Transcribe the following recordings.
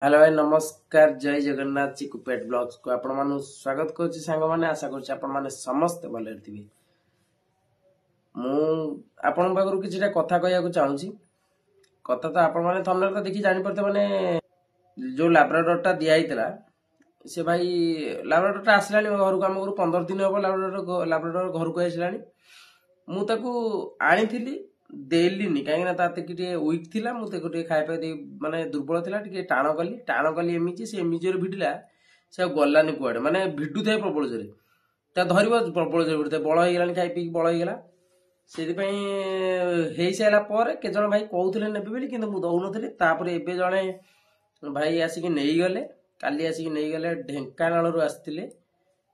Hello भाई नमस्कार जय जगन्नाथ चिकु पेट ब्लॉग्स को आपण मानु स्वागत करूची सांग माने आशा करूची आपण माने समस्त भले थिबे मु आपण पाखरु किछटा कथा कहया को चाहूची कथा तो आपण माने थंबनेल तो देखि जानि परते माने जो लैब्राडोरटा दिया हितला से भाई लैब्राडोरटा आसलानी घर को हम 15 दिन हो लैब्राडोर घर को आसलानी मु ताकू आनी थिली देलीनी कहीं ताकि वीक थिला मुझे खाଇବା दे माने दुर्बल थिला टिके टाण कली एमिची से एमिजोर भिडिला से गलानी कुआडे माने भिडु थाए प्रबल जोरे ता धरिबो प्रबल जोरे भिडु बळ होई गेलानी खाइ पी बळ होई गेला सेति पई हेई साइला पर के जण भाई कहउथिले नेबे बेली किंतु मु दउ नथिले तापर एबे जणे भाई आसी कि नेई गले काली आसी कि नेई गले ढेंकानाळ रु आस्तिले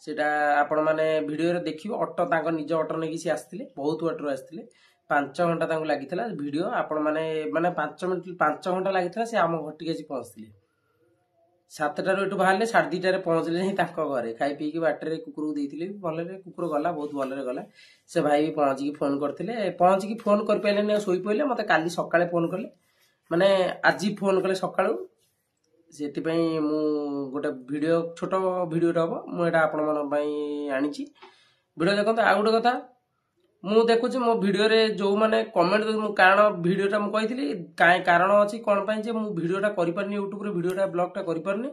सेटा आपण माने वीडियो रे देखिबो ऑटो तांको निज ऑटो नेकी से आस्तिले बहुत वाटर आस्तिले 5 घंटा तांको लागिथिला वीडियो आपण माने माने 5 मिनिट 5 घंटा लागिथिला से आम घरटी आसी पहुंचथिले 7टा रो एटु बाहरले 2:30 रे पहुंचले नहीं तांको घरे खाइ पी की बाटरे कुकुर देइथिले भलरे कुकुर गला बहुत भलरे गला से भाई भी पहुंच की फोन करथिले पहुंच की फोन कर पइले ने सोई पइले मते काली सकाळे फोन करले माने आजी फोन करले सकाळू सेति पई मु गोटे वीडियो छोटो वीडियो रहबो मु एटा आपण मन पई आनिची वीडियो देखंत आ गोटे कथा मु देखुची मो वीडियो रे जो माने कमेंट मु कारण वीडियोटा मु कहिथिली काय कारण अछि कोन पई जे मु वीडियोटा करि परनी YouTube रे वीडियोटा ब्लॉगटा करि परनी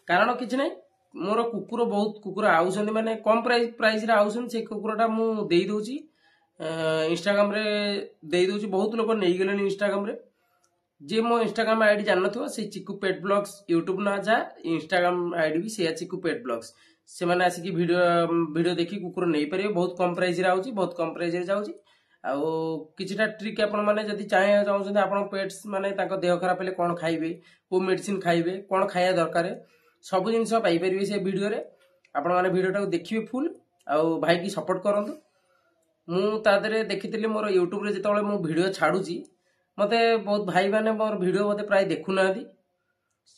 कारण किछ नै मोर कुकुर बहुत कुकुर आउछन माने कम प्राइस रे आउछन से कुकुरटा मु देई दोची इंस्टाग्राम रे देई दोची बहुत लोक नै गेलेनी इंस्टाग्राम रे जे मो इंस्टाग्राम आईडी जान नथो से चिकु पेट ब्लॉग्स YouTube ना जा इंस्टाग्राम आईडी भी से चिकु पेट ब्लॉग्स से माने आसी की वीडियो देखि कुकुर नै परिबे बहुत कम प्राइस रे आउची बहुत कम प्राइस रे जाउची आ किछटा ट्रिक आपण माने जदी चाहे चाहउछन आपण पेट्स माने ताको देह खराब हेले कोन खाइबे को मेडिसिन खाइबे कोन खाया दरकार सब जिंस पाई परिबे से वीडियो रे आपण माने वीडियोटा देखिबे फुल आ भाई की सपोर्ट करंतु मु तादरे देखितिली मोर YouTube रे जेतबळे मु वीडियो छाडुची मते बहुत भाई माने मोर वीडियो मते प्राय देखु नादी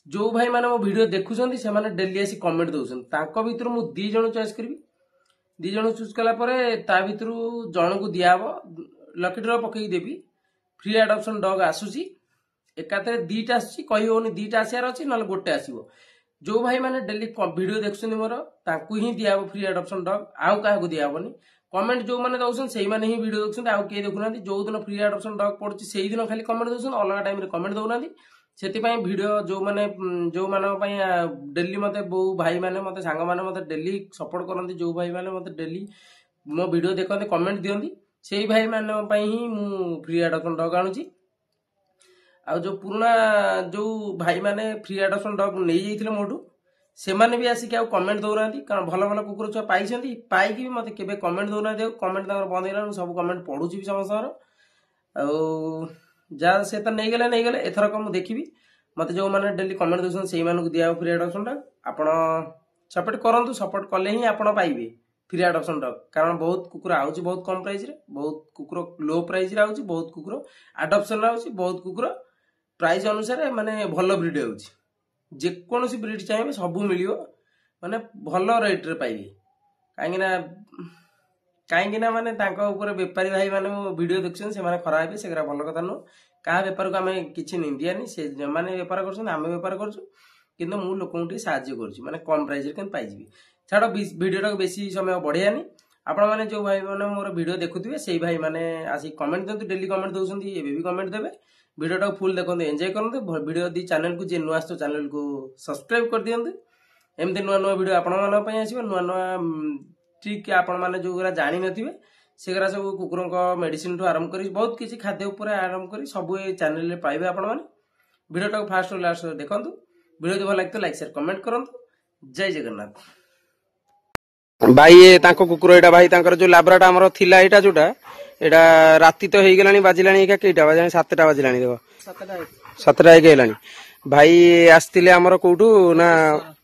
जो भाई माने मो वीडियो देखुछंती से माने डेली आसी कमेंट दोछन ताको भितर मु 2 जण चॉइस करबी 2 जण चूज कला परे ता भितर जण को दियाबो लकी ड्रॉ पकई देबी फ्री एडॉप्शन डॉग आसुची एकाते 2टा आसी कहि होनी 2टा आसियार अछि नल गोटे आसीबो जो भाई माने डेली वीडियो देखुछंती मोर ताकू ही दियाबो फ्री एडॉप्शन डॉग आउ काहा को दियाबोनी कमेंट जो माने दोछन सेही माने ही वीडियो देखुछंती आउ के देखुनांती जो दिन फ्री एडॉप्शन डॉग पड़छि सेही दिन खाली कमेंट दोछन अलग टाइम रे कमेंट दोनांती सेति पई वीडियो जो माने पई डेली मते बो भाई माने मते सांग माने मते डेली सपोर्ट करंती जो भाई माने मते डेली मो वीडियो देखंती कमेंट दियंती सेही भाई माने पई ही मु फ्री एडॉप्शन डॉग आनुची आ जो पुराना जो भाई माने फ्री एडॉप्शन डॉग नै जाइथिले मोटू से माने भी आसी के कमेंट दोनांती कारण भलो भलो कुकुर छुआ पाइछंती पाई की मते केबे कमेंट दोनांती कमेंट तार बंद हेला सब कमेंट पढुची भी समस्तर आ जा से तो नहीं गले एथर को मु देखिबी मते जो माने डेली कमेंट दोसन सेही मानु को दिया फ्री एडॉप्शन डॉग आपण सपोर्ट करंतु सपोर्ट कले ही आपण पाइबे फ्री एडॉप्शन डॉग कारण बहुत कुकुर आउची बहुत कम प्राइस रे बहुत कुकुर लो प्राइस रे आउची बहुत कुकुर एडॉप्शन रे आउची बहुत कुकुर प्राइस अनुसार माने भलो ब्रीड आउची जे कोनोसी ब्रीड चाहिए सब मिलियो माने भलो रेट रे पाइबे काहेकि ना माने तांको ऊपर व्यापारी भाई माने वीडियो देखछन से माने खरा हेबे सेगरा भलो कथा नो का व्यापार को हमें किछि निंदियानी से माने व्यापार करछन हमें व्यापार करछु किंतु मु लोकंटी साहाय्य करछु माने कम प्राइस रे केन पाइ जिवि छाडो वीडियोटा को बेसी समय बढ़ियानी आपण माने जो भाई माने मोर वीडियो देखुथिबे सेही भाई माने आसी कमेंट देंतु डेली कमेंट दोछंती एबे भी कमेंट देबे वीडियोटा को फुल देखंतु एन्जॉय करंतु वीडियो दी चैनल को जे नुआ आस्तो चैनल को सब्सक्राइब कर दियंतु एमते नुआ नुआ वीडियो आपण माने पई आसीबो नुआ नुआ ट्रिक आपण माने जो गरा जानि नथिबे सेगरा सब कुकुर मेडिसिन ठू आरंभ करी बहुत किसी खाद्य उपर आरंभ करी सब ए चैनल रे पाइबे आपण माने वीडियोटा को फास्ट और लास्ट देखंतु वीडियो जो भल लागतो लाइक शेयर कमेंट करंतु जय जगन्नाथ भाई तांको कुकुर एटा भाई तांकर जो लाब्राटा हमर थिला एटा जोटा एटा राती तो हेई गेलानी बाजिलानी एका केटा बाजानी 7टा बाजिलानी देखो 7टा एक हेलानी भाई आस्तिले हमर कोठू ना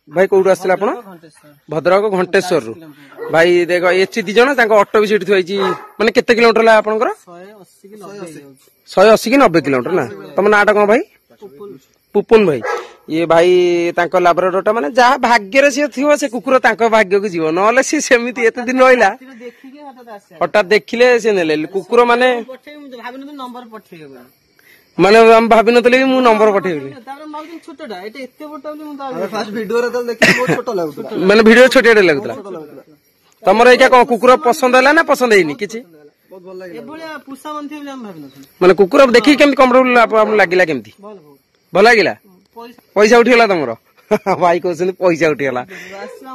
भाई कोठू आस्तिले आपण भद्रक घंटेश्वर रु भाई देखो एछि दी जण तांको ऑटो भी सेठी थुइची माने केते किलोमीटर ला आपनकर 180 कि 90 किलोमीटर ना तम नाटा कोन भाई पुपुन भाई ये भाई तांको लाब्राडोरटा माने जा भाग्य रे से थिवो से कुकुर तांको भाग्य को जीव नले से सेमिति एते दिन रहिला हठात देखिले से नेले कुकुर माने ମାନେ ଆମେ ଭାବି ନଥିଲେ କି ମୁଁ ନମ୍ବର ପଠେଇବି ମାନେ ଭିଡିଓ ଛୋଟିଆଟେ ଲାଗୁଥିଲା। ତମର ଏଇଟା କଣ କୁକୁର ପସନ୍ଦ ହେଲା ନା ପସନ୍ଦ ହେଇନି କିଛି? ମାନେ କୁକୁର ଦେଖିକି କେମିତି କମ୍ଫର୍ଟେବୁଲ ଲାଗିଲା? କେମିତି ଭଲ ଲାଗିଲା? ପଇସା ଉଠିଗଲା ତମର? ଭାଇ କହୁଛନ୍ତି ପଇସା ଉଠିଗଲା।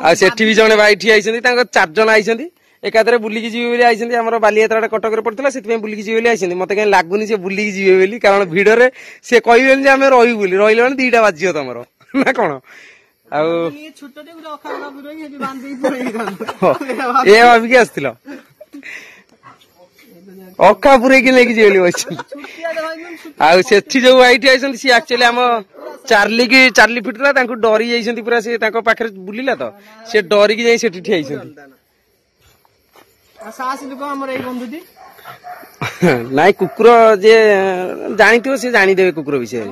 ଆଉ ସେଠି ବି ଜଣେ ଭାଇ ଠିଆ ହେଇଛନ୍ତି, ତାଙ୍କ 4 ଜଣ ଆଇଛନ୍ତି ଏକାଥରେ ବୁଲିକି ଯିବେ ବୋଲି ଆଇଛନ୍ତି। ଆମର ବାଲିଯାତ୍ରା କଟକରେ ପଡିଥିଲା, ସେଥିପାଇଁ ବୁଲିକି ଯିବେ ବୋଲି ଆଇଛନ୍ତି। ମତେ କାହିଁ ଲାଗୁନି ସେ ବୁଲିକି ଯିବେ ବୋଲି, କାରଣ ଭିଡରେ ସେ କହିବେନି ଯେ ଆମେ ରହିବୁ ବୋଲି। ରହିଲେ ମାନେ 2ଟା ବାଜିବ ତମର ନା କଣ? ଆଉ ଏ ଭାବିକି ଆସିଥିଲ? ଅଖା ପୁରେଇକି ନେଇକି ଯିବେ ବୋଲି ବସିଛନ୍ତି। ଆଉ ସେଠି ଯୋଉ ଭାଇଟି ଆଇଛନ୍ତି ସିଏ ଆକ୍ଚୁଆଲି ଆମ ଚାର୍ଲି ଫିଟୁଥିଲା, ତାଙ୍କୁ ଡରି ଯାଇଛନ୍ତି ପୁରା। ସେ ତାଙ୍କ ପାଖରେ ବୁଲିଲା ତ ସେ ଡରିକି ଯାଇ ସେଠି ଠିଆ ହେଇଛନ୍ତି। ନାଇଁ କୁକୁର ଯିଏ ଜାଣିଥିବ ସେ ଜାଣିଦେବେ କୁକୁର ବିଷୟରେ।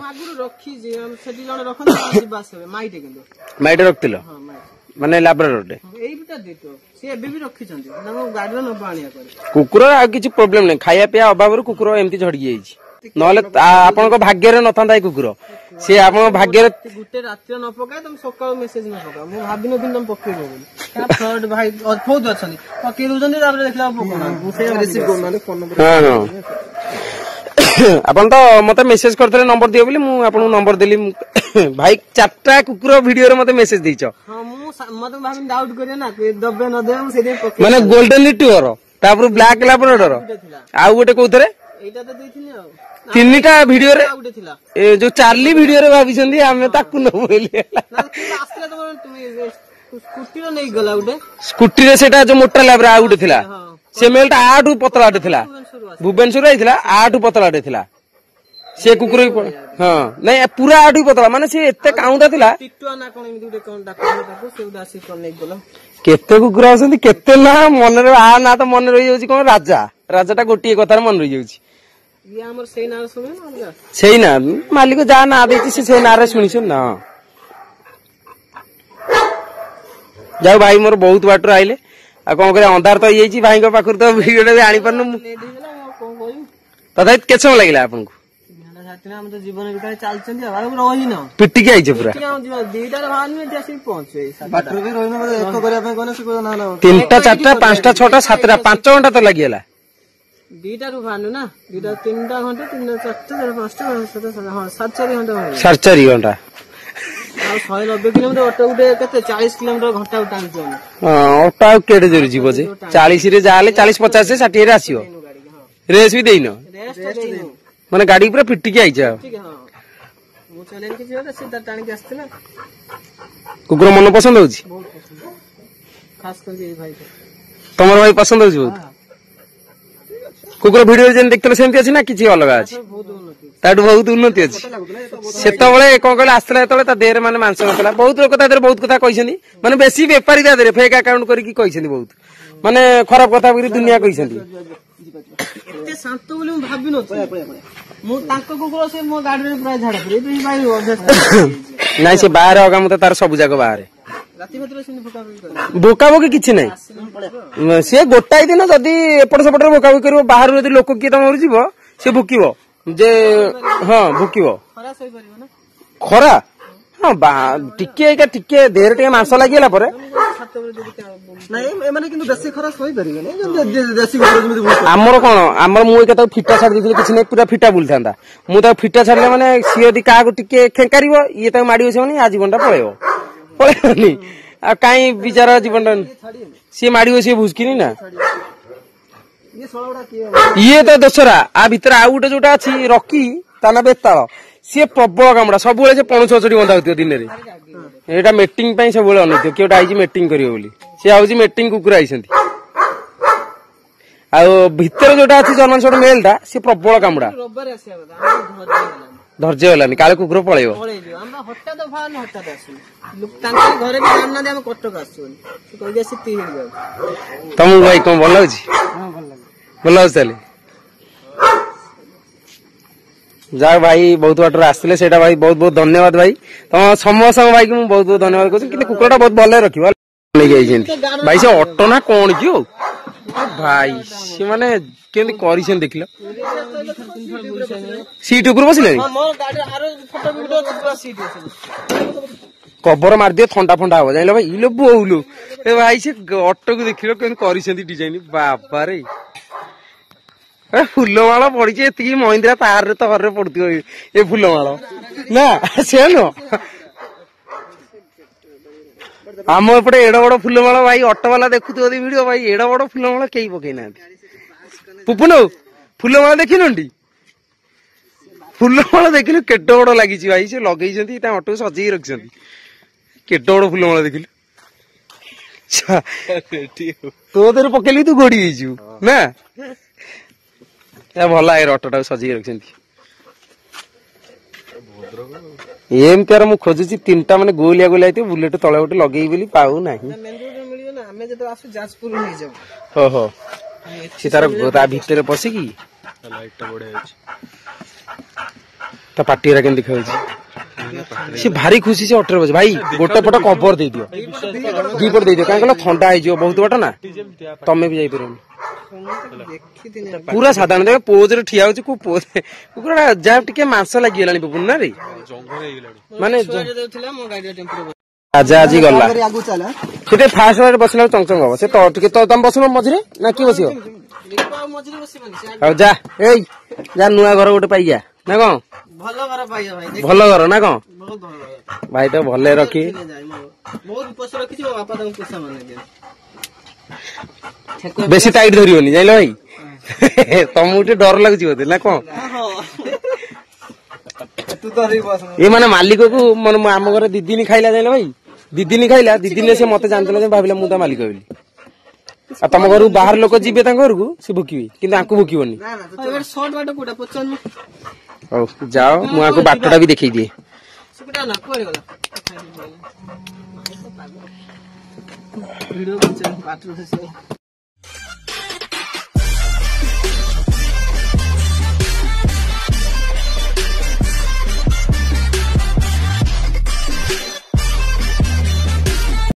ମାଇଟେ ରଖିଥିଲ ମାନେ ଲାବ୍ରାଡୋରଟେ? କୁକୁର ଆଉ କିଛି ପ୍ରୋବ୍ଲେମ ନାହିଁ, ଖାଇବା ପିଇବା ଅଭାବରୁ କୁକୁର ଏମିତି ଝଡିକି ଯାଇଛି। ନହେଲେ ଆପଣଙ୍କ ଭାଗ୍ୟରେ ନଥାନ୍ତା ଏ କୁକୁର। ସେ ଆପଣଙ୍କ ଭାଗ୍ୟରେ ଗୋଟେ ରାତିରେ ନ ପକାଏ ତମେ ସକାଳୁ ମେସେଜ ନ ପକାଅ। ମୁଁ ଭାବିନଥିଲି ତମେ ପକେଇବ ବୋଲି। ଭାଇ ବହୁତ ଅଛନ୍ତି ପକେଇ ଦଉଛନ୍ତି, ତାପରେ ଦେଖିଲା ଆପଣ ତ ମତେ ମେସେଜ କରିଥିଲେ ନମ୍ବର ଦିଅ ବୋଲି, ମୁଁ ଆପଣଙ୍କୁ ନମ୍ବର ଦେଲି। ଭାଇ 4ଟା କୁକୁର ଭିଡିଓରେ ମତେ ମେସେଜ ଦେଇଛ। ମାନେ ଗୋଲ୍ଡେନ ରିଟ୍ରିଭର, ତାପରେ ବ୍ଲାକ ଲାବ୍ରାଡୋର, ଆଉ ଗୋଟେ କୋଉଥିରେ 3ଟା ଭିଡିଓରେ ଯୋଉ ଚାର୍ଲି ଭିଡିଓରେ ଭାବିଛନ୍ତି ଆମେ ତାକୁ ନବୁ ବୋଲି। ସ୍କୁଟିରେ ସେଇଟା ଯୋଉ ମୋଟା ଲାବ୍ରା ଆଉ ଗୋଟେ ଥିଲା, ସେ ମେଲଟା ଆଠୁ ପତଳାଟେ ଥିଲା, ଭୁବନେଶ୍ୱର ହେଇଥିଲା, ଆଠୁ ପତଳାଟେ ଥିଲା ସେ କୁକୁର। ହଁ ନାଇଁ ପୁରା ଆଠୁ ପତଳା, ମାନେ ସେ ଏତେ କାଉଁଟା ଥିଲା। କେତେ କୁକୁର ଅଛନ୍ତି, କେତେ ନା ମନରେ ନା ତ ମନେ ରହିଯାଉଛି କଣ, ରାଜାଟା ଗୋଟିଏ କଥାରେ ମନେ ରହିଯାଉଛି। ସେଇ ନା ମାଲିକ ଯାହା ନାଁ ଦେଇଛି ସେ ସେଇ ନାଁରେ ଶୁଣିଛନ୍ତି ନା। ଯାଉ ଭାଇ ମୋର ବହୁତ ବାଟରୁ ଆଇଲେ, ଆଉ କଣ କରିବା, ଅନ୍ଧାର ତ ହେଇଯାଇଛି। ଭାଇଙ୍କ ପାଖରୁ ତ ଭିଡିଓଟା ବି ଆଣିପାରୁନୁ। ତଥାପି କେତେ ସମୟ ଲାଗିଲା ଆପଣଙ୍କୁ? ପିଟିକି ଆଇଛ ପୁରା? 3ଟା 4ଟା 5ଟା 6ଟା 7ଟା 5 ଘଣ୍ଟା ତ ଲାଗିଗଲା। 2ଟାରୁ ବାହାରିନୁ ନା, 2ଟା 3ଟା ଘଣ୍ଟା 3ଟା 4ଟା 5ଟା 7-4 ଘଣ୍ଟା। 4.5 ଘଣ୍ଟା। ଆଉ 190 କିଲୋମିଟର ଅଟୋ ଗୋଟେ କେତେ 40 କିଲୋମିଟର ଘଣ୍ଟା ଟାଣୁଛୁ ଆମେ। ଅଟୋ ଆଉ କେଡେ ଜୋରେ ଯିବ ଯେ? 40ରେ ଯାହାହେଲେ 40 50 60ରେ ଆସିବ। ରେସ୍ ବି ଦେଇନ ମାନେ ଗାଡି ପୁରା ପିଟିକି ଆଇଛ? କୁକୁର ମନ ପସନ୍ଦ ହଉଛି? ତମର ଭାଇ ପସନ୍ଦ ହଉଛି ବହୁତ? କୁକୁର ଭିଡିଓ ଯେମିତି ଦେଖିଥିଲେ ସେମିତି ଅଛି ନା କିଛି ଅଲଗା ଅଛି? ତାଠୁ ବହୁତ ଉନ୍ନତି ଅଛି। ସେତେବେଳେ କଣ କହିଲେ ଆସିଥିଲା, ଯେତେବେଳେ ତା ଦେହରେ ମାନେ ମାଂସ ନଥିଲା। ବହୁତ ଲୋକ ତା ଦେହରେ ବହୁତ କଥା କହିଛନ୍ତି, ମାନେ ବେଶୀ ବେପାରୀ ତା ଦେହରେ ଫେକ୍ ଆକାଉଣ୍ଟ କରିକି କହିଛନ୍ତି, ବହୁତ ମାନେ ଖରାପ କଥା କରି ଦୁନିଆ କହିଛନ୍ତି। ଏତେ ଶାନ୍ତ ବୋଲି ମୁଁ ଭାବିନଥିଲି। ମୁଁ ତାଙ୍କ କୁକୁର ସେ ମୋ ଗାଡିରେ ପ୍ରାୟ ଝାଡା ପୁରେଇ ନାଇଁ ସେ ବାହାରେ ଅଗା ମତେ ତାର ସବୁ ଯାକ ବାହାରେ। ଭୋକାଭୋକି କିଛି ନାହିଁ, ସେ ଗୋଟାଏ ଦିନ ଯଦି ଏପଟ ସେପଟରେ ଭୋକାଭୋକି କରିବ, ବାହାରୁ ଯଦି ଲୋକ କିଏ ତମର ଯିବ ସେ ଭୁକିବ ଯେ ହଁ ଭୁକିବ। ଖରା ହଁ ଟିକେ ଦେହରେ ଟିକେ ମାଂସ ଲାଗିଗଲା ପରେ ଆମର କଣ, ଆମର ମୁଁ ଏକା ତାକୁ ଫିଟା ଛାଡି ଦେଇଥିଲି, କିଛି ନାହିଁ ପୁରା ଫିଟା ବୁଲିଥାନ୍ତା। ମୁଁ ତାକୁ ଫିଟା ଛାଡିଲେ ମାନେ ସିଏ ଯଦି କାହାକୁ ଟିକେ ଖେଙ୍କାରିବ, ଇଏ ତାକୁ ମାଡି ବସିବନି, ଆ ଜୀବନଟା ପଳେଇବନି। ଆଉ କାଇଁ ବିଚାର ଜୀବନଟା ସିଏ ମାଡି ବସିବ ଭୁସ୍କିନି ନା। ଇଏ ତ ଦୋସରା, ଆ ଭିତରେ ଆଉ ଗୋଟେ ଯୋଉଟା ଅଛି ରକି, ତା ନା ବେତାଳ, ସିଏ ପ୍ରବଳ କାମୁଡା। ସବୁବେଳେ ସେ ପଣସ ଗଛଟି ବନ୍ଧା ହଉଥିବ ଦିନରେ। ଏଇଟା ମିଟିଂ ପାଇଁ ସବୁବେଳେ ଅନେଇଥିବ, କିଏ ଗୋଟେ ଆଇଛି ମିଟିଂ କରିବ ବୋଲି। ସେ ହଉଛି ମିଟିଂ କୁକୁର ଆଇଛନ୍ତି। ଆଉ ଭିତରେ ଯୋଉଟା ଅଛି ଜର୍ମାନ ସୋର୍ଟ ମେଲଟା, ସେ ପ୍ରବଳ କାମୁଡା। ଧୈର୍ଯ୍ୟ ହେଲାନି, କାଳେ କୁକୁର ପଳେଇବ। ତମକୁ ଭାଇ କଣ ଭଲ ଲାଗୁଛି? ଭଲ ଲାଗୁଛି ତାହେଲେ। ଯାହା ଭାଇ ବହୁତ ବାଟରୁ ଆସିଥିଲେ, ସେଇଟା ଭାଇ ବହୁତ ବହୁତ ଧନ୍ୟବାଦ ଭାଇ। ତମ ସମସ୍ତଙ୍କ ଭାଇକି ମୁଁ ବହୁତ ବହୁତ ଧନ୍ୟବାଦ କରୁଛି। କିନ୍ତୁ କୁକୁରଟା ବହୁତ ଭଲରେ ରଖିବ ନେଇକି ଯାଇଛନ୍ତି ଭାଇ। ସେ ଅଟୋ ନା କଣ କି? भाई से माने केंदी करिसेन देखिलो सीट ऊपर बसिले कवर मार दियो ठंडा फंडा हो जाइलो भाई इलो बोउलो ए भाई से ऑटो को देखिलो केंदी करिसेन डिजाइन बाबा रे फुलमाଳ ପଡିଛି ଏତିକି ମହିନ୍ଦ୍ରା ତାରରେ ତ ଘରରେ ପଡୁଥିବ ଏ ଫୁଲମାଳ ନା ସେ ନୁହଁ ଆମ ଏପଟେ ଏଡ ବଡ ଫୁଲମାଳ ଭାଇ ଅଟୋ ବାଲା ଦେଖୁଥିବ ଭିଡିଓ ଭାଇ ଏଡ ବଡ ଫୁଲମାଳ କେହି ପକେଇ ନାହାନ୍ତି ପୁପୁନ ଫୁଲମାଳ ଦେଖିନୁନ୍ତି ଫୁଲମାଳ ଦେଖିଲୁ କେଡ ବଡ ଲାଗିଛି ଭାଇ ସେ ଲଗେଇଛନ୍ତି ତା ଅଟୋ ସଜେଇ ରଖିଛନ୍ତି କେଡ ବଡ ଫୁଲମାଳ ଦେଖିଲୁ ତୋ ଦେହରେ ପକେଇଲି ତୁ ଗୋଡି ହେଇଯିବୁ ନା ଭଲ ଏ ଅଟୋଟା ସଜେଇ ରଖିଛନ୍ତି ଏମିତି ମୁଁ ଖୋଜୁଛି ତିନିଟା ମାନେ ଗୋଲିଆ ଗୋଲିଆ ହେଇଥିବ ବୁଲେଟ ତଳେ ଗୋଟେ ଲଗେଇ ବୋଲି ପାଉ ନାହିଁ ଓହୋ ସେ ତାର ତା ଭିତରେ ପଶିକି ତା ପାଟିରା କେମିତି ଦେଖାଯାଉଛି ସେ ଭାରି ଖୁସି ସେ ଅଟୋରେ ବସି ଭାଇ ଗୋଟେ ପଟ କଭର ଦେଇଦିଅ ଦି ପଟ ଦେଇଦିଅ କାହିଁ କହିଲ ଥଣ୍ଡା ହେଇଯିବ ବହୁତ ବାଟ ନା ତମେ ବି ଯାଇପାରିବନି पूरा साधारण देख पोज रे ठिया होची को पोज कुकुरा जा टिके मांस लागिलानी बबुन ना रे माने आजा आजी गल्ला सेटे फास्ट वाले बसला चंगचंग हो से तो टिके तो तम बसनो मझरे ना की बसियो जा एई जा नुआ घर गोटे पाई गया ना कोन भलो घर पाइया भाई भलो घर ना कोन भाई तो भले रखी बहुत पैसा रखी जो बापा तम पैसा माने दे बेसी टाइट धरियोनी जाइलो भाई तमु टे डर लागुची बोते ना कोन तू धरि बस ए माने मालिक को मन आम घर दी दिन खाइला जाइलो भाई दी दिन खाइला दी दिन से मते जानतला जे भाबिला मु ता मालिक होइली आ तम घर बाहर लोक जिबे ता घर को से भुकीबे किंतु आंकु भुकीबोनी ना ना तो शॉर्ट बाटो कोडा पचन ओ जाओ मु आंकु बाटोटा भी देखै दिए सुकुटा ना कोरे गला वीडियो बच्चे बाटो से